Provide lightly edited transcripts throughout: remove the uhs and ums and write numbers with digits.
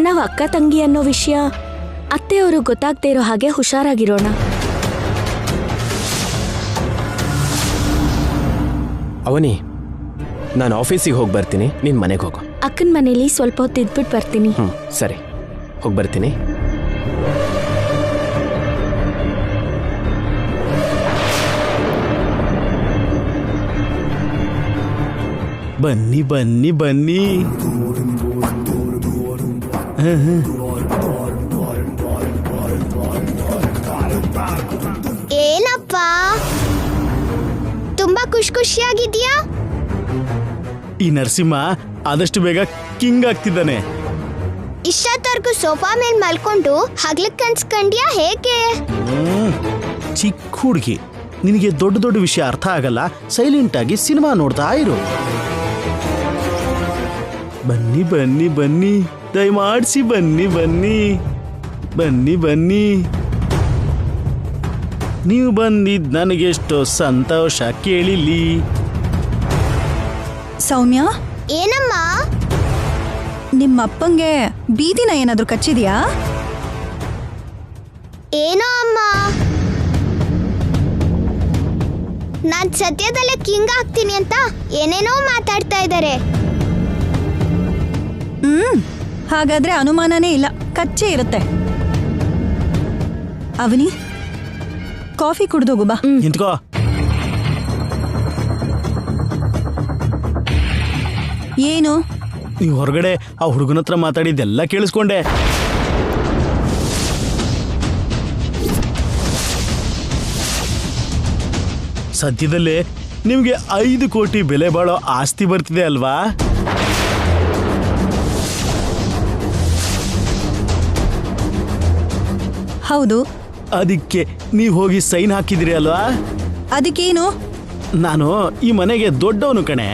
ನಾವು ಅಕ್ಕ ತಂಗಿ ಅನ್ನೋ ವಿಷಯ ಅತ್ತೆಯವರು ಗೊತ್ತಾಗದೇ ಇರೋ ಹಾಗೆ ಹುಷಾರಾಗಿರೋಣ. ಅವನಿ, ನಾನು ಆಫೀಸಿಗೆ ಹೋಗಿ ಬರ್ತೀನಿ, ನೀನು ಮನೆಗೆ ಹೋಗು. ಅಕ್ಕನ ಮನೇಲಿ ಸ್ವಲ್ಪ ಹೊತ್ತು ಇದ್ಬಿಟ್ಟು ಬರ್ತೀನಿ. ಸರಿ, ಹೋಗಿ ಬರ್ತೀನಿ. ಬನ್ನಿ ಬನ್ನಿ ಬನ್ನಿ. ಏನಪ್ಪ ತುಂಬಾ ಖುಷಿಯಾಗಿದ್ಯಾ? ಈ ನರಸಿಂಹ ಆದಷ್ಟು ಬೇಗ ಕಿಂಗ್ ಆಗ್ತಿದ್ದಾನೆ. ಇಷ್ಟೊತ್ತರ್ಗು ಸೋಫಾ ಮೇಲೆ ಮಲ್ಕೊಂಡು ಹಗ್ಲಕ್ ಕನ್ಸ್ಕೊಂಡ್ಯಾ ಹೇಗೆ? ಚಿಕ್ಕ ಹುಡುಗಿ, ನಿನಗೆ ದೊಡ್ಡ ದೊಡ್ಡ ವಿಷಯ ಅರ್ಥ ಆಗಲ್ಲ. ಸೈಲೆಂಟ್ ಆಗಿ ಸಿನಿಮಾ ನೋಡ್ತಾ ಇರು. ಬನ್ನಿ ಬನ್ನಿ ಬನ್ನಿ, ದಯಮಾಡಿಸಿ ಬನ್ನಿ ಬನ್ನಿ ಬನ್ನಿ ಬನ್ನಿ. ನೀವು ಬಂದಿದ್ ನನಗೆಷ್ಟೋ ಸಂತೋಷ ಕೇಳಿಲಿ. ಸೌಮ್ಯ, ಏನಮ್ಮ? ನಿಮ್ಮಪ್ಪಂಗೆ ಬೀದಿನ ಏನಾದ್ರೂ ಕಚ್ಚಿದ್ಯಾ? ಏನೋ ಅಮ್ಮ, ನಾನ್ ಸದ್ಯದಲ್ಲೇ ಕಿಂಗ್ ಆಗ್ತೀನಿ ಅಂತ ಏನೇನೋ ಮಾತಾಡ್ತಾ ಇದ್ದಾರೆ. ಹಾಗಾದ್ರೆ ಅನುಮಾನನೇ ಇಲ್ಲ, ಕಚ್ಚೆ ಇರುತ್ತೆ. ಅವನಿ, ಕಾಫಿ ಕುಡ್ದೋಗು ಬಾ. ನಿಂತ್ಕೋ. ಏನು? ನೀವು ಹೊರಗಡೆ ಆ ಹುಡುಗನ ಹತ್ರ ಮಾತಾಡಿದ್ದೆಲ್ಲ ಕೇಳಿಸ್ಕೊಂಡೆ. ಸದ್ಯದಲ್ಲೇ ನಿಮ್ಗೆ 5 ಕೋಟಿ ಬೆಲೆ ಬಾಳೋ ಆಸ್ತಿ ಬರ್ತಿದೆ ಅಲ್ವಾ? ಹೌದು. ಅದಕ್ಕೆ ನೀವು ಹೋಗಿ ಸೈನ್ ಹಾಕಿದಿರಿ ಅಲ್ವಾ? ಅದಕ್ಕೇನು? ನಾನು ಈ ಮನೆಗೆ ದೊಡ್ಡವನು ಕಣೆ.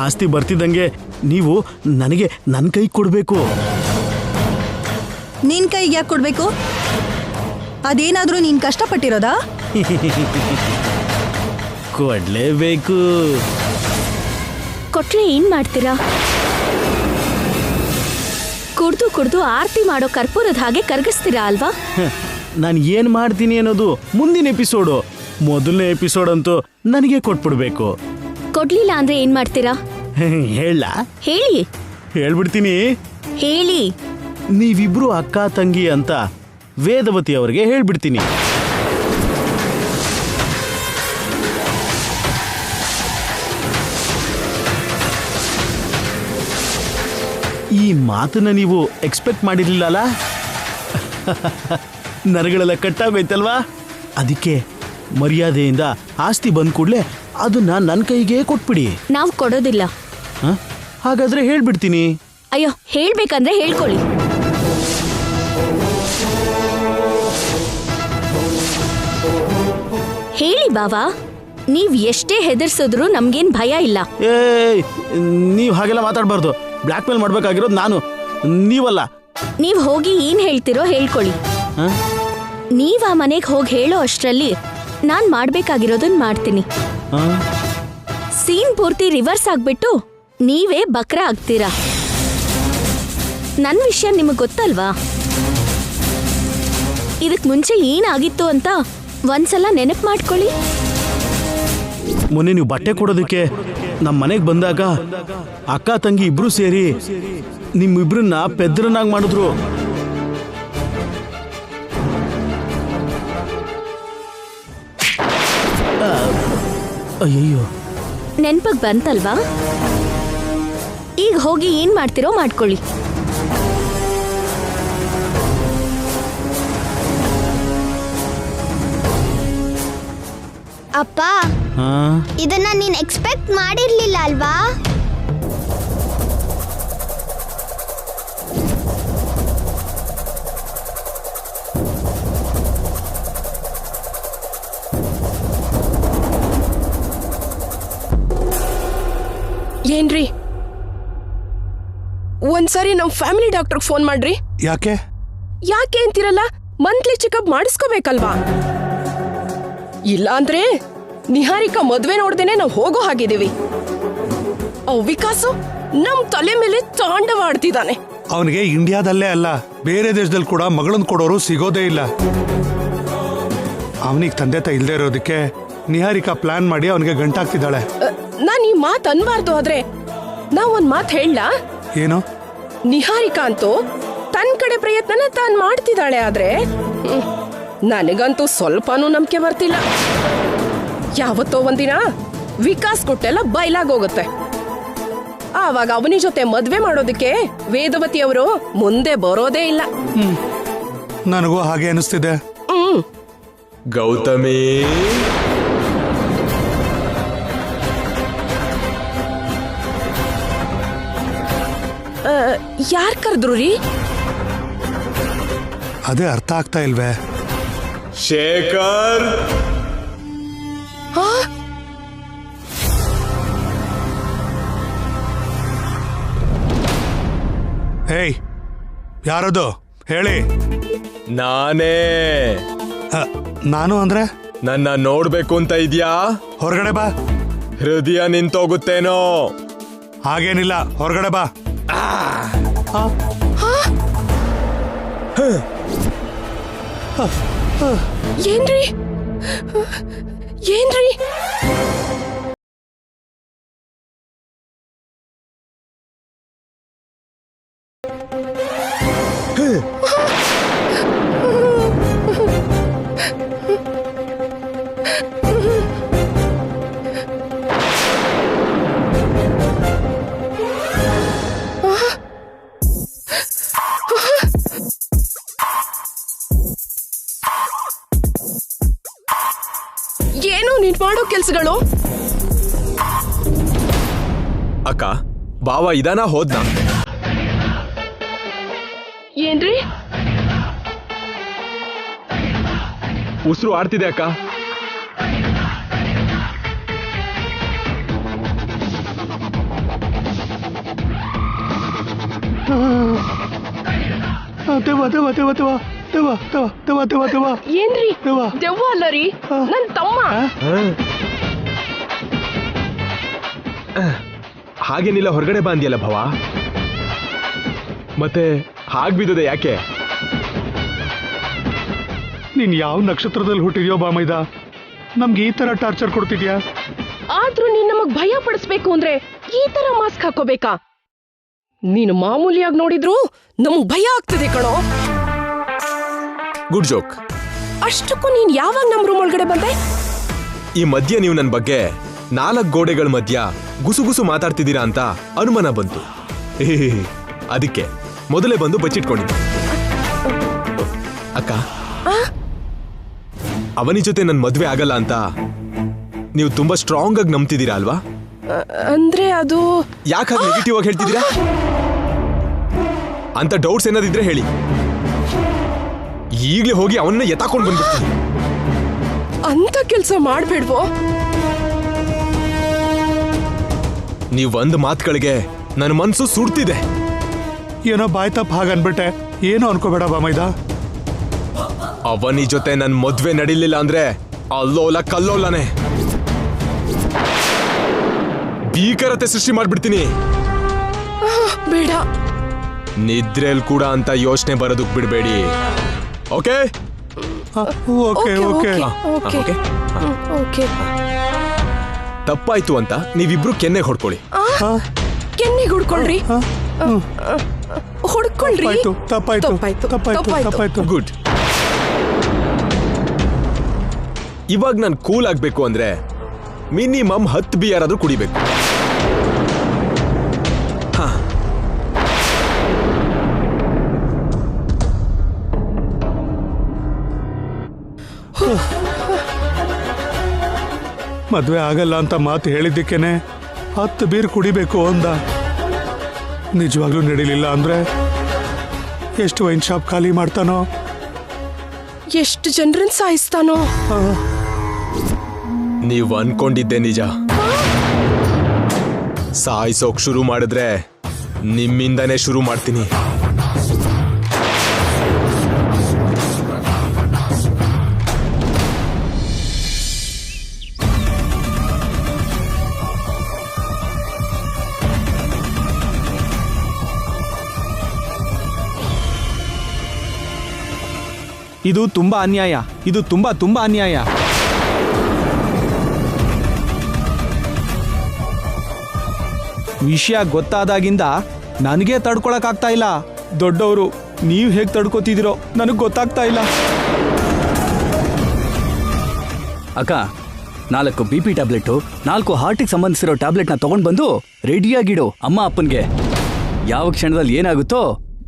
ಆಸ್ತಿ ಬರ್ತಿದ್ದಂಗೆ ನೀವು ನನಗೆ ನನ್ನ ಕೈ ಕೊಡ್ಬೇಕು. ನಿನ್ ಕೈಗೆ ಯಾಕೆ ಕೊಡ್ಬೇಕು? ಅದೇನಾದ್ರೂ ನೀನ್ ಕಷ್ಟಪಟ್ಟಿರೋದಾ? ಕೊಡ್ಲೇಬೇಕು. ಕೊಟ್ರೆ ಏನ್ ಮಾಡ್ತೀರಾ? ಕುಡ್ದು ಕುಡ್ದು ಆರತಿ ಮಾಡೋ ಕರ್ಪೂರದ ಹಾಗೆ ಕರ್ಗಿಸ್ತೀರಾ ಅಲ್ವಾ? ನಾನು ಏನ್ ಮಾಡ್ತೀನಿ ಅನ್ನೋದು ಮುಂದಿನ ಎಪಿಸೋಡು. ಮೊದಲನೇ ಎಪಿಸೋಡ್ ಅಂತೂ ನನಗೆ ಕೊಟ್ಬಿಡ್ಬೇಕು. ಕೊಡ್ಲಿಲ್ಲ ಅಂದ್ರೆ ಏನ್ ಮಾಡ್ತೀರಾ? ಹೇಳ ಹೇಳಿ. ಹೇಳ್ಬಿಡ್ತೀನಿ. ಹೇಳಿ. ನೀವಿಬ್ರು ಅಕ್ಕ ತಂಗಿ ಅಂತ ವೇದವತಿ ಅವ್ರಿಗೆ ಹೇಳ್ಬಿಡ್ತೀನಿ. ಈ ಮಾತನ್ನ ನೀವು ಎಕ್ಸ್ಪೆಕ್ಟ್ ಮಾಡಿರ್ಲಿಲ್ಲ. ನರಗಳೆಲ್ಲ ಕಟ್ಟಾಗೋಯ್ತಲ್ವಾ? ಅದಕ್ಕೆ ಮರ್ಯಾದೆಯಿಂದ ಆಸ್ತಿ ಬಂದ್ ಕೂಡ್ಲೆ ಅದನ್ನ ನನ್ನ ಕೈಗೆ ಕೊಟ್ಬಿಡಿ. ನಾವು ಕೊಡೋದಿಲ್ಲ. ಹಾಗಾದ್ರೆ ಹೇಳ್ಬಿಡ್ತೀನಿ. ಅಯ್ಯೋ, ಹೇಳ್ಬೇಕಂದ್ರೆ ಹೇಳ್ಕೊಳ್ಳಿ. ಹೇಳಿ ಬಾವಾ, ನೀವ್ ಎಷ್ಟೇ ಹೆದರ್ಸಿದ್ರು ನಮ್ಗೇನ್ ಭಯ ಇಲ್ಲ. ಏಯ್, ನೀವ್ ಹಾಗೆಲ್ಲ ಮಾತಾಡ್ಬಾರ್ದು. ಬ್ಲ್ಯಾಕ್ ಮೇಲ್ ಮಾಡ್ಬೇಕಾಗಿರೋದು ನಾನು, ನೀವಲ್ಲ. ನೀವ್ ಹೋಗಿ ಏನ್ ಹೇಳ್ತಿರೋ ಹೇಳ್ಕೊಳ್ಳಿ. ನೀವ್ ಆ ಮನೆಗ್ ಹೋಗಿ ಹೇಳೋ ಅಷ್ಟ್ರಲ್ಲಿ ನಾನ್ ಮಾಡ್ಬೇಕಾಗಿರೋದನ್ನ ಮಾಡ್ತೀನಿ. ಸೀನ್ ಪೂರ್ತಿ ರಿವರ್ಸ್ ಆಗ್ಬಿಟ್ಟು ನೀವೇ ಬಕ್ರ ಆಗ್ತೀರಾ. ನನ್ ವಿಷಯ ನಿಮಗ್ ಗೊತ್ತಲ್ವಾ? ಇದಕ್ ಮುಂಚೆ ಏನಾಗಿತ್ತು ಅಂತ ಒಂದ್ಸಲ ನೆನಪು ಮಾಡ್ಕೊಳ್ಳಿ. ಮೊನ್ನೆ ನೀವು ಬಟ್ಟೆ ಕೊಡೋದಕ್ಕೆ ನಮ್ಮ ಮನೆಗೆ ಬಂದಾಗ ಅಕ್ಕ ತಂಗಿ ಇಬ್ರು ಸೇರಿ ನಿಮ್ಮಿಬ್ರನ್ನ ಪೆದ್ರನಾಗಿ ಮಾಡಿದ್ರು. ಅಯ್ಯಯ್ಯೋ, ನೆನ್ಪಗ್ ಬಂತಲ್ವಾ? ಈಗ ಹೋಗಿ ಏನ್ ಮಾಡ್ತಿರೋ ಮಾಡ್ಕೊಳ್ಳಿ. ಅಪ್ಪ, ಇದನ್ನ ನೀನ್ ಎಕ್ಸ್ಪೆಕ್ಟ್ ಮಾಡಿರ್ಲಿಲ್ಲ ಅಲ್ವಾ? ಏನ್ರಿ, ಒಂದ್ಸರಿ ನಮ್ ಫ್ಯಾಮಿಲಿ ಡಾಕ್ಟರ್ ಫೋನ್ ಮಾಡ್ರಿ. ಯಾಕೆ ಯಾಕೆ ಅಂತಿರಲ್ಲ, ಮಂತ್ಲಿ ಚೆಕಪ್ ಮಾಡಿಸ್ಕೋಬೇಕಲ್ವಾ? ಇಲ್ಲ ಅಂದ್ರೆ ನಿಹಾರಿಕಾ ಮದ್ವೆ ನೋಡ್ದೇನೆ ನಾವು ಹೋಗೋ ಹಾಗಿದ್ದೀವಿ. ವಿಕಾಸು ನಮ್ ತಲೆ ಮೇಲೆ ತಾಂಡವ ಆಡ್ತಿದ್ದಾನೆ. ಅವನಿಗೆ ಇಂಡಿಯಾದಲ್ಲೇ ಅಲ್ಲ ಬೇರೆ ದೇಶದಲ್ಲಿ ಕೂಡ ಮಗಳನ್ನ ಕೊಡೋರು ಸಿಗೋದೇ ಇಲ್ಲ. ಅವನಿಗೆ ತಂದೆ ತಾಯಿ ಇಲ್ಲದೆ ಇರೋದಕ್ಕೆ ನಿಹಾರಿಕಾ ಪ್ಲಾನ್ ಮಾಡಿ ಅವನಿಗೆ ಗಂಟಾಗ್ತಿದ್ದಾಳೆ. ನಾನ್ ಈ ಮಾತು ಅನ್ಬಾರ್ದು, ಆದ್ರೆ ನಾ ಒಂದ್ ಮಾತು ಹೇಳಲಾ? ಏನು? ನಿಹಾರಿಕಾ ಅಂತೂ ತನ್ನ ಕಡೆ ಪ್ರಯತ್ನನ ತಾನ್ ಮಾಡ್ತಿದ್ದಾಳೆ, ಆದ್ರೆ ನನಗಂತೂ ಸ್ವಲ್ಪನೂ ನಂಬಿಕೆ ಬರ್ತಿಲ್ಲ. ಯಾವತ್ತೋ ಒಂದಿನ ವಿಕಾಸ್ ಕೊಟ್ಟೆಲ್ಲ ಬಯಲಾಗೋಗುತ್ತೆ. ಆವಾಗ ಅವನಿ ಜೊತೆ ಮದ್ವೆ ಮಾಡೋದಕ್ಕೆ ವೇದವತಿ ಅವರು ಮುಂದೆ ಬರೋದೇ ಇಲ್ಲ. ನನಗೂ ಹಾಗೆ ಅನಿಸ್ತಿದೆ. ಗೌತಮಿ, ಯಾರ್ ಕರೆದ್ರು ರೀ? ಅದೇ ಅರ್ಥ ಆಗ್ತಾ ಇಲ್ವೇ? ಶೇಖರ್, ಹೇಯ್, ಯಾರದು ಹೇಳಿ. ನಾನೇ. ನಾನು ಅಂದ್ರೆ? ನನ್ನ ನೋಡ್ಬೇಕು ಅಂತ ಇದ್ಯಾ? ಹೊರಗಡೆ ಬಾ. ಹೃದಯ ನಿಂತೋಗುತ್ತೇನೋ. ಹಾಗೇನಿಲ್ಲ, ಹೊರಗಡೆ ಬಾ. ಏನ್ರಿ ಏನ್ರಿ? ಏನು ನೀನ್ ಮಾಡೋ ಕೆಲ್ಸಗಳು? ಅಕ್ಕ, ಬಾವ ಇದಾನ ಹೋದ್ನಾ? ಏನ್ರಿ? ಉಸಿರು ಆಡ್ತಿದೆ ಅಕ್ಕ. ಏನ್ರಿ? ದೆವ್ವ ಅಲ್ಲ ರೀ, ನನ್ ತಮ್ಮ. ಹಾಗೇನಿಲ್ಲ, ಹೊರಗಡೆ ಬಂದಿಯಲ್ಲ ಭವ. ಮತ್ತೆ ಹಾಗ್ ಬಿದ್ದದೆ ಯಾಕೆ? ನೀನ್ ಯಾವ ನಕ್ಷತ್ರದಲ್ಲಿ ಹುಟ್ಟಿದ್ಯೋ ಬಾಮೈದ, ನಮ್ಗೆ ಈ ತರ ಟಾರ್ಚರ್ ಕೊಡ್ತಿದ್ಯಾ? ಆದ್ರೂ ನೀನ್ ನಮಗ್ ಭಯ ಪಡಿಸ್ಬೇಕು ಅಂದ್ರೆ ಈ ತರ ಮಾಸ್ಕ್ ಹಾಕೋಬೇಕಾ? ನೀನು ಮಾಮೂಲಿಯಾಗಿ ನೋಡಿದ್ರು ನಮಗ್ ಭಯ ಆಗ್ತದೆ ಕಣೋ. Good joke. ಅಷ್ಟಕ್ಕೂ ನೀನ್ ಯಾವಾಗ ನಮ್ ರೂಮ್ ಒಳಗಡೆ ಬಂದೆ? ಈ ಮಧ್ಯೆ ನೀವು ನನ್ನ ಬಗ್ಗೆ 4 ಗೋಡೆಗಳ ಮಧ್ಯ ಗುಸುಗುಸು ಮಾತಾಡ್ತಿದ್ದೀರಾ ಅಂತ ಅನುಮಾನ ಬಂತು. ಅದಕ್ಕೆ ಮೊದಲೇ ಬಂದು ಬಚ್ಚಿಟ್ಕೊಂಡಿದ್ದೆ. ಅಕ್ಕ, ಅವನಿ ಜೊತೆ ನನ್ನ ಮದ್ವೆ ಆಗಲ್ಲ ಅಂತ ನೀವು ತುಂಬಾ ಸ್ಟ್ರಾಂಗ್ ಆಗಿ ನಂಬ್ತಿದ್ದೀರಾ ಅಲ್ವಾ? ಅಂದ್ರೆ ಅದು ಯಾಕೆ ಹಾಗೆ ನೆಗೆಟಿವ್ ಆಗಿ ಹೇಳ್ತಿದ್ದೀರಾ? ಅಂತ ಡೌಟ್ಸ್ ಏನಾದಿದ್ರೆ ಹೇಳಿ, ಈಗಲೇ ಹೋಗಿ ಅವನ್ನ ಎತ್ತಾಕೊಂಡು ಬಂದ್ಬಿಡ್ತೀನಿ. ಅಂತ ಕೆಲಸ ಮಾಡ್ಬೇಡ್ವೋ? ನೀವು ಒಂದು ಮಾತುಗಳಿಗೆ ನನ್ನ ಮನಸ್ಸು ಸುಡ್ತಿದೆ. ಏನೋ ಬಾಯ್ ತಪ್ಪ ಹಾಗನ್ಬಿಟ್ಟೆ, ಏನೋ ಅನ್ಕೋಬೇಡ ಬಾಮೈದ. ಅವನಿ ಜೊತೆ ನನ್ನ ಮದ್ವೆ ನಡೀಲಿಲ್ಲ ಅಂದ್ರೆ ಅಲ್ಲೋಲ ಕಲ್ಲೋಲನೆ ಭೀಕರತೆ ಸೃಷ್ಟಿ ಮಾಡ್ಬಿಡ್ತೀನಿ. ಬೇಡ. ನಿದ್ರೆಲ್ ಕೂಡ ಅಂತ ಯೋಚನೆ ಬರೋದಕ್ ಬಿಡಬೇಡಿ. Okay? Okay okay okay okay. ತಪ್ಪಾಯ್ತು ಅಂತ ನೀವಿಬ್ರು ಕೆನ್ನೆಗೆ ಹೊಡ್ಕೊಳ್ಳಿ. ಕೆನ್ನೆಗೆ ಹೊಡ್ಕೊಳ್ರಿ. ಹೊಡ್ಕೊಳ್ರಿ. ತಪ್ಪಾಯ್ತು ತಪ್ಪಾಯ್ತು ತಪ್ಪಾಯ್ತು ತಪ್ಪಾಯ್ತು. ಗುಡ್. ಇವಾಗ ನಾನು ಕೂಲ್ ಆಗ್ಬೇಕು ಅಂದ್ರೆ ಮಿನಿಮಮ್ 10 ಬಿಯರ್ ಆದ್ರೂ ಕುಡಿಬೇಕು. ಮದ್ವೆ ಆಗಲ್ಲ ಅಂತ ಮಾತು ಹೇಳಿದ್ದಕ್ಕೇನೆ 10 ಬೀರ್ ಕುಡಿಬೇಕು ಅಂದ. ನಿಜವಾಗ್ಲೂ ನಡೀಲಿಲ್ಲ ಅಂದ್ರೆ ಎಷ್ಟು ವೈನ್ ಶಾಪ್ ಖಾಲಿ ಮಾಡ್ತಾನೋ, ಎಷ್ಟು ಜನರನ್ನ ಸಾಯಿಸ್ತಾನೋ. ನೀವು ಅನ್ಕೊಂಡಿದ್ದೆ ನಿಜ. ಸಾಯಿಸೋಕ್ ಶುರು ಮಾಡಿದ್ರೆ ನಿಮ್ಮಿಂದನೇ ಶುರು ಮಾಡ್ತೀನಿ. ಇದು ತುಂಬಾ ಅನ್ಯಾಯ, ಇದು ತುಂಬಾ ತುಂಬಾ ಅನ್ಯಾಯ. ವಿಷಯ ಗೊತ್ತಾದಾಗಿಂದ ನನಗೆ ತಡ್ಕೊಳಕ್ಕಾಗ್ತಾ ಇಲ್ಲ. ದೊಡ್ಡವರು, ನೀವು ಹೇಗೆ ತಡ್ಕೋತಿದ್ದೀರೋ ನನಗೆ ಗೊತ್ತಾಗ್ತಾ ಇಲ್ಲ. ಅಕ್ಕ, 4 BP ಟ್ಯಾಬ್ಲೆಟು, 4 ಹಾರ್ಟಿಗೆ ಸಂಬಂಧಿಸಿರೋ ಟ್ಯಾಬ್ಲೆಟ್ನ ತಗೊಂಡು ಬಂದು ರೆಡಿಯಾಗಿಡು ಅಮ್ಮ ಅಪ್ಪನ್ಗೆ. ಯಾವ ಕ್ಷಣದಲ್ಲಿ ಏನಾಗುತ್ತೋ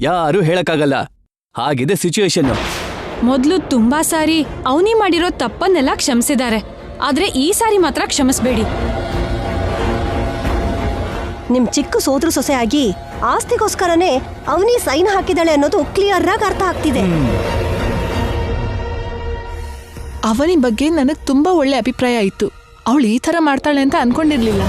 ಯಾರೂ ಹೇಳಕ್ಕಾಗಲ್ಲ. ಹಾಗಿದೆ ಸಿಚುವೇಶನ್. ಮೊದಲು ತುಂಬಾ ಸಾರಿ ಅವನಿ ಮಾಡಿರೋ ತಪ್ಪನ್ನೆಲ್ಲ ಕ್ಷಮಿಸಿದ್ದಾರೆ, ಆದ್ರೆ ಈ ಸಾರಿ ಮಾತ್ರ ಕ್ಷಮಿಸ್ಬೇಡಿ. ನಿಮ್ ಚಿಕ್ಕ ಸೋದರ ಸೊಸೆ ಆಗಿ ಆಸ್ತಿಗೋಸ್ಕರನೇ ಅವನಿ ಸೈನ್ ಹಾಕಿದಾಳೆ ಅನ್ನೋದು ಕ್ಲಿಯರ್ ಆಗಿ ಅರ್ಥ ಆಗ್ತಿದೆ. ಅವನಿ ಬಗ್ಗೆ ನನಗೆ ತುಂಬಾ ಒಳ್ಳೆ ಅಭಿಪ್ರಾಯ ಇತ್ತು. ಅವಳು ಈ ತರ ಮಾಡ್ತಾಳೆ ಅಂತ ಅನ್ಕೊಂಡಿರ್ಲಿಲ್ಲ.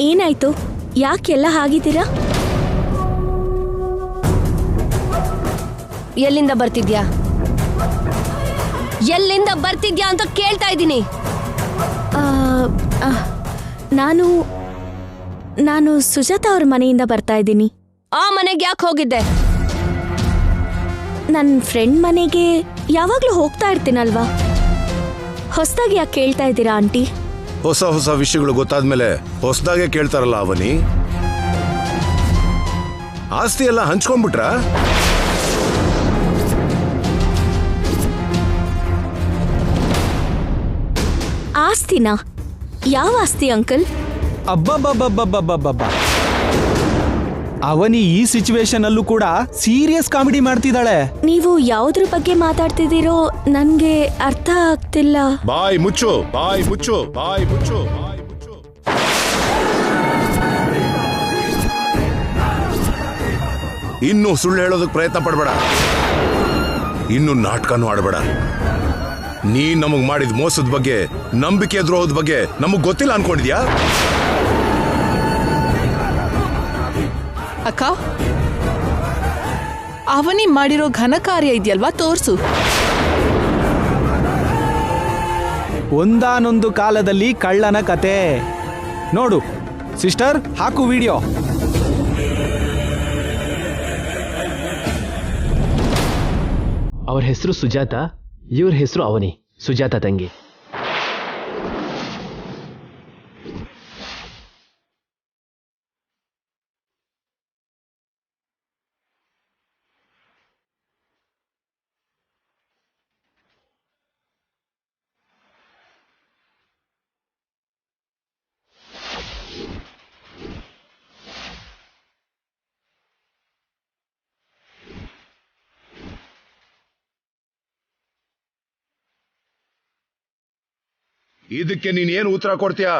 ಏನಾಯ್ತು? ಯಾಕೆಲ್ಲ ಹಾಗಿದ್ದೀರಾ? ಎಲ್ಲಿಂದ ಬರ್ತಿದ್ಯಾ? ಎಲ್ಲಿಂದ ಬರ್ತಿದ್ಯಾ ಅಂತ ಕೇಳ್ತಾ ಇದ್ದೀನಿ. ನಾನು ಸುಜಾತ ಅವ್ರ ಮನೆಯಿಂದ ಬರ್ತಾ ಇದ್ದೀನಿ. ಆ ಮನೆಗೆ ಯಾಕೆ ಹೋಗಿದ್ದೆ? ನನ್ನ ಫ್ರೆಂಡ್ ಮನೆಗೆ ಯಾವಾಗ್ಲೂ ಹೋಗ್ತಾ ಇರ್ತೀನಲ್ವಾ. ಹೊಸದಾಗಿ ಯಾಕೆ ಕೇಳ್ತಾ ಇದ್ದೀರಾ ಆಂಟಿ? ಹೊಸ ಹೊಸ ವಿಷಯಗಳು ಗೊತ್ತಾದ್ಮೇಲೆ ಹೊಸದಾಗೆ ಕೇಳ್ತಾರಲ್ಲ ಅವನಿ. ಆಸ್ತಿ ಎಲ್ಲ ಹಂಚ್ಕೊಂಡ್ಬಿಟ್ರ? ಆಸ್ತಿನಾ? ಯಾವ ಆಸ್ತಿ ಅಂಕಲ್? ಅಬ್ಬಬ್ಬಬ್ಬಬ್ಬಬ್ಬಬ್ಬ, ಅವನಿ ಈ ಸಿಚುವೇಶನ್ ಅಲ್ಲೂ ಕೂಡ ಸೀರಿಯಸ್ ಕಾಮಿಡಿ ಮಾಡ್ತಿದ್ದಾಳೆ. ನೀವು ಯಾವುದ್ರ ಬಗ್ಗೆ ಮಾತಾಡ್ತಿದ್ದೀರೋ ನನ್ಗೆ ಅರ್ಥ ಆಗ್ತಿಲ್ಲ. ಬಾಯ್ ಮುಚ್ಚು, ಬಾಯ್ ಮುಚ್ಚು, ಬಾಯ್ ಮುಚ್ಚು, ಬಾಯ್ ಮುಚ್ಚು. ಇನ್ನು ಸುಳ್ಳು ಹೇಳೋದಕ್ಕೆ ಪ್ರಯತ್ನ ಪಡಬೇಡ. ಇನ್ನು ನಾಟಕನೂ ಆಡಬೇಡ. ನೀನ್ ನಮಗ್ ಮಾಡಿದ ಮೋಸದ ಬಗ್ಗೆ, ನಂಬಿಕೆ ದ್ರೋಹದ ಬಗ್ಗೆ ನಮಗ್ ಗೊತ್ತಿಲ್ಲ ಅನ್ಕೊಂಡಿದ್ಯಾ? ಅಕ್ಕ, ಅವನಿ ಮಾಡಿರೋ ಘನ ಕಾರ್ಯ ಇದೆಯಲ್ವಾ, ತೋರ್ಸು. ಒಂದಾನೊಂದು ಕಾಲದಲ್ಲಿ ಕಳ್ಳನ ಕತೆ ನೋಡು. ಸಿಸ್ಟರ್, ಹಾಕು ವಿಡಿಯೋ. ಅವ್ರ ಹೆಸರು ಸುಜಾತ, ಇವ್ರ ಹೆಸರು ಅವನಿ, ಸುಜಾತ ತಂಗಿ. ಇದಕ್ಕೆ ನೀನ್ ಏನು ಉತ್ತರ ಕೊಡ್ತೀಯಾ?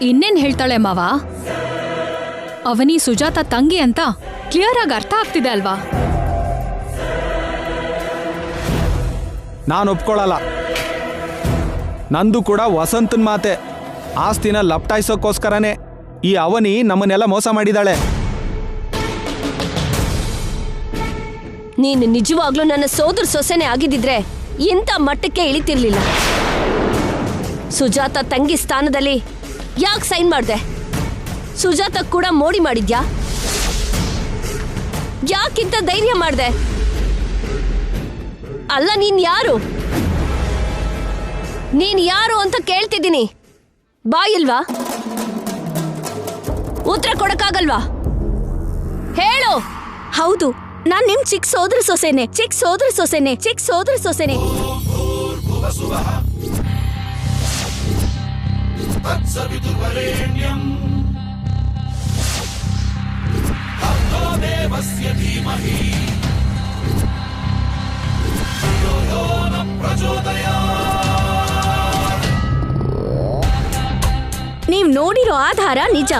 ಇನ್ನೇನ್ ಹೇಳ್ತಾಳೆ ಮಾವ? ಅವನಿ ಸುಜಾತ ತಂಗಿ ಅಂತ ಕ್ಲಿಯರ್ ಆಗಿ ಅರ್ಥ ಆಗ್ತಿದೆ ಅಲ್ವಾ? ನಾನು ಒಪ್ಕೊಳ್ಳಲ್ಲ. ನಂದು ಕೂಡ ವಸಂತನ್ ಮಾತೆ. ಆಸ್ತಿನ ಲಪ್ಟಾಯಿಸೋಕ್ಕೋಸ್ಕರನೇ ಈ ಅವನಿ ನಮ್ಮನ್ನೆಲ್ಲ ಮೋಸ ಮಾಡಿದಾಳೆ. ನೀನು ನಿಜವಾಗ್ಲೂ ನನ್ನ ಸೋದರ ಸೊಸೆನೆ ಆಗಿದ್ದಿದ್ರೆ ಇಂಥ ಮಟ್ಟಕ್ಕೆ ಇಳಿತಿರ್ಲಿಲ್ಲ. ಸುಜಾತ ತಂಗಿ ಸ್ಥಾನದಲ್ಲಿ ಯಾಕೆ ಸೈನ್ ಮಾಡ್ದೆ? ಸುಜಾತ ಕೂಡ ಮೋಡಿ ಮಾಡಿದ್ಯಾ? ಯಾಕಿಂತ ಧೈರ್ಯ ಮಾಡ್ದೆ? ಅಲ್ಲ, ನೀನ್ ಯಾರು? ನೀನ್ ಯಾರು ಅಂತ ಕೇಳ್ತಿದ್ದೀನಿ. ಬಾಯಿಲ್ವಾ? ಉತ್ತರ ಕೊಡಕ್ಕಾಗಲ್ವಾ? ಹೇಳು. ಹೌದು, ನಾನ್ ನಿಮ್ ಚಿಕ್ಕ ಸೋದರ ಸೊಸೆನೆ, ಚಿಕ್ಕ ಸೋದರ ಸೊಸೆನೆ, ಚಿಕ್ಕ ಸೋದರ ಸೊಸೆನೆ. ದೇವಸ್ಯ ಧೀಮಹಿ ನೋಡಿರೋ ಆಧಾರ ನಿಜ,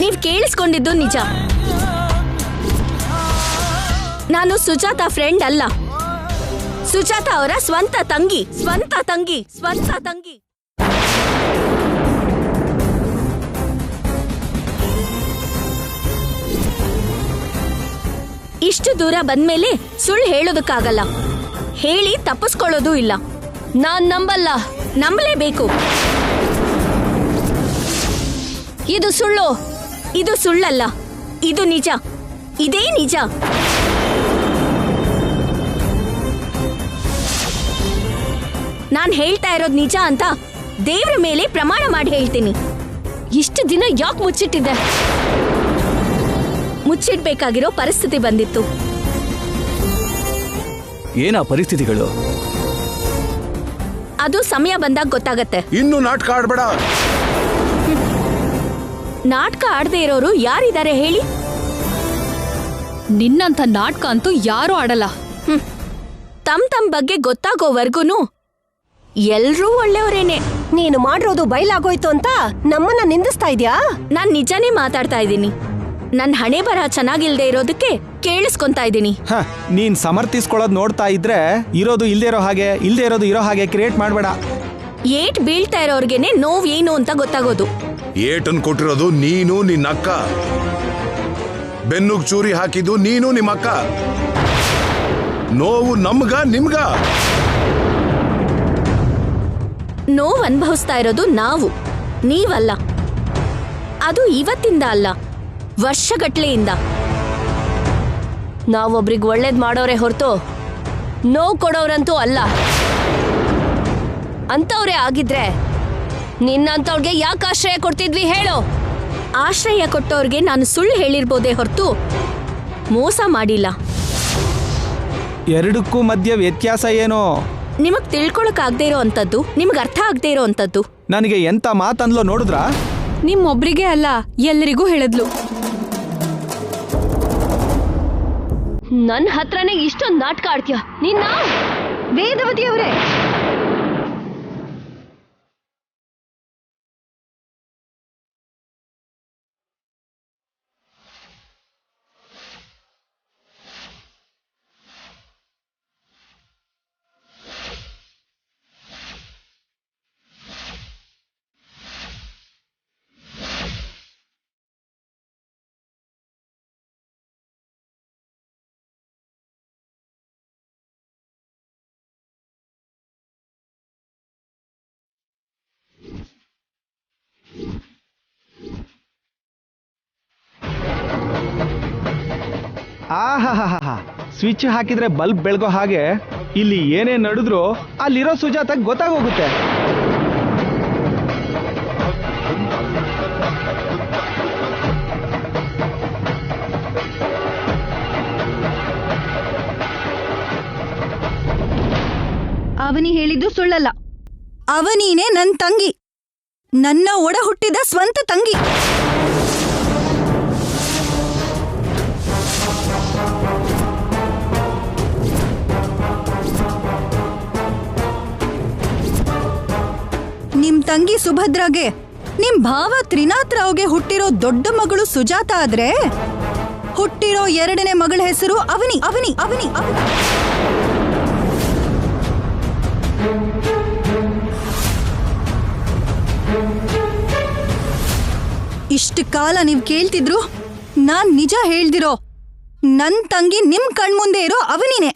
ನೀವ್ ಕೇಳಿಸ್ಕೊಂಡಿದ್ದು ನಿಜ. ನಾನು ಸುಜಾತ ಫ್ರೆಂಡ್ ಅಲ್ಲ, ಸುಜಾತ ಅವರ ಸ್ವಂತ ತಂಗಿ. ಇಷ್ಟು ದೂರ ಬಂದ್ಮೇಲೆ ಸುಳ್ಳು ಹೇಳೋದಕ್ಕಾಗಲ್ಲ, ಹೇಳಿ ತಪ್ಪಿಸ್ಕೊಳ್ಳೋದು ಇಲ್ಲ. ನಾನ್ ನಂಬಲ್ಲ. ನಂಬಲೇಬೇಕು. ಇದು ಸುಳ್ಳು. ಇದು ಸುಳ್ಳಲ್ಲ, ಇದು ನಿಜ. ಇದೇ ನಿಜ. ನಾನ್ ಹೇಳ್ತಾ ಇರೋದು ನಿಜ ಅಂತ ದೇವ್ರ ಮೇಲೆ ಪ್ರಮಾಣ ಮಾಡಿ ಹೇಳ್ತೀನಿ. ಇಷ್ಟು ದಿನ ಯಾಕೆ ಮುಚ್ಚಿಟ್ಟಿದ್ದೆ? ಮುಚ್ಚಿಡ್ಬೇಕಾಗಿರೋ ಪರಿಸ್ಥಿತಿ ಬಂದಿತ್ತು. ಏನಾ ಪರಿಸ್ಥಿತಿಗಳು? ಅದು ಸಮಯ ಬಂದಾಗ ಗೊತ್ತಾಗತ್ತೆ. ಇನ್ನು ನಾಟಕ ಆಡ್ಬೇಡ. ನಾಟಕ ಆಡದೆ ಇರೋರು ಯಾರಿದ್ದಾರೆ ಹೇಳಿ? ನಿನ್ನಂಥ ನಾಟಕ ಅಂತೂ ಯಾರೂ ಆಡಲ್ಲ. ತಮ್ ಬಗ್ಗೆ ಗೊತ್ತಾಗೋವರ್ಗುನು ಎಲ್ರೂ ಒಳ್ಳೆಯವರೇನೆ. ನೀನು ಮಾಡಿರೋದು ಬಯಲಾಗೋಯ್ತು ಅಂತ ನಮ್ಮನ್ನ ನಿಂದಿಸ್ತಾ ಇದ್ಯಾ? ನಾನ್ ನಿಜಾನೇ ಮಾತಾಡ್ತಾ ಇದ್ದೀನಿ. ನನ್ ಹಣೆ ಬರಹ ಚೆನ್ನಾಗಿಲ್ದೆ ಇರೋದಕ್ಕೆ ಕೇಳಿಸ್ಕೊಂತಾ ಇದ್ದೀನಿ. ನೀನ್ ಸಮರ್ಥಿಸ್ಕೊಳ್ಳೋದು ನೋಡ್ತಾ ಇದ್ರೆ ಇರೋದು ಇಲ್ದೇ ಇರೋ ಹಾಗೆ, ಇಲ್ದೇ ಇರೋದು ಇರೋ ಹಾಗೆ ಕ್ರಿಯೇಟ್ ಮಾಡಬೇಡ. ಏಟ್ ಬೀಳ್ತಾ ಇರೋರ್ಗೆನೆ ನೋವು ಏನು ಅಂತ ಗೊತ್ತಾಗೋದು. ಏಟನ್ ಕೊಟ್ಟಿರೋದು ನೀನು ನಿನ್ನ ಅಕ್ಕ, ಬೆನ್ನುಗ್ ಚೂರಿ ಹಾಕಿದ್ದು ನೀನು ನಿಮ್ಮ ಅಕ್ಕ. ನೋವು ನಮ್ಗ ನಿಮ್ಗ. ನೋವು ಅನುಭವಿಸ್ತಾ ಇರೋದು ನಾವು, ನೀವಲ್ಲ. ಅದು ಇವತ್ತಿಂದ ಅಲ್ಲ, ವರ್ಷಗಟ್ಲೆಯಿಂದ. ನಾವೊಬ್ರಿಗೆ ಒಳ್ಳೇದ್ ಮಾಡೋರೆ ಹೊರತು ನೋವು ಕೊಡೋರಂತೂ ಅಲ್ಲ. ಅಂತವ್ರೆ ಆಗಿದ್ರೆ ನಿನ್ನಂತವ್ರಿಗೆ ಯಾಕೆ ಆಶ್ರಯ ಕೊಡ್ತಿದ್ವಿ ಹೇಳು? ಆಶ್ರಯ ಕೊಟ್ಟವ್ರಿಗೆ ನಾನು ಸುಳ್ಳು ಹೇಳಿರ್ಬೋದೇ ಹೊರತು ಮೋಸ ಮಾಡಿಲ್ಲ. ಎರಡಕ್ಕೂ ಮಧ್ಯ ವ್ಯತ್ಯಾಸ ಏನು? ನಿಮಗ್ ತಿಳ್ಕೊಳಕ್ಕಾಗದೇ ಇರೋ ಅಂತದ್ದು, ನಿಮ್ಗೆ ಅರ್ಥ ಆಗದೆ ಇರೋ ಅಂತದ್ದು. ನನಗೆ ಎಂತ ಮಾತನ್ಲೋ ನೋಡಿದ್ರಾ? ನಿಮ್ಮೊಬ್ರಿಗೆ ಅಲ್ಲ, ಎಲ್ಲರಿಗೂ ಹೇಳಿದ್ಲು. ನನ್ನ ಹತ್ರನೇ ಇಷ್ಟೊಂದು ನಾಟಕ ಆಡ್ತೀಯ ನಿನ್ನ? ವೇದವತಿ ಅವರೇ, ಆಹಾ, ಸ್ವಿಚ್ ಹಾಕಿದ್ರೆ ಬಲ್ಬ್ ಬೆಳಗೋ ಹಾಗೆ ಇಲ್ಲಿ ಏನೇ ನಡೆದ್ರು ಅಲ್ಲಿರೋ ಸುಜಾತ ಗೊತ್ತಾಗೋಗುತ್ತೆ. ಅವನಿ ಹೇಳಿದ್ದು ಸುಳ್ಳಲ್ಲ. ಅವನೀನೇ ನನ್ನ ತಂಗಿ, ನನ್ನ ಒಡ ಹುಟ್ಟಿದ ಸ್ವಂತ ತಂಗಿ. ನಿಮ್ ತಂಗಿ ಸುಭದ್ರಾಗೆ ನಿಮ್ ಭಾವ ತ್ರಿನಾಥ್ ರಾವ್ಗೆ ಹುಟ್ಟಿರೋ ದೊಡ್ಡ ಮಗಳು ಸುಜಾತ ಆದ್ರೆ ಹುಟ್ಟಿರೋ ಎರಡನೇ ಮಗಳ ಹೆಸರು ಅವನಿ. ಅವನಿ ಅವನಿ ಅವನಿ ಇಷ್ಟು ಕಾಲ ನೀವ್ ಕೇಳ್ತಿದ್ರು ನಾನ್ ನಿಜ ಹೇಳ್ದಿರೋ ನನ್ ತಂಗಿ ನಿಮ್ ಕಣ್ಮುಂದೆ ಇರೋ ಅವನಿನೇ.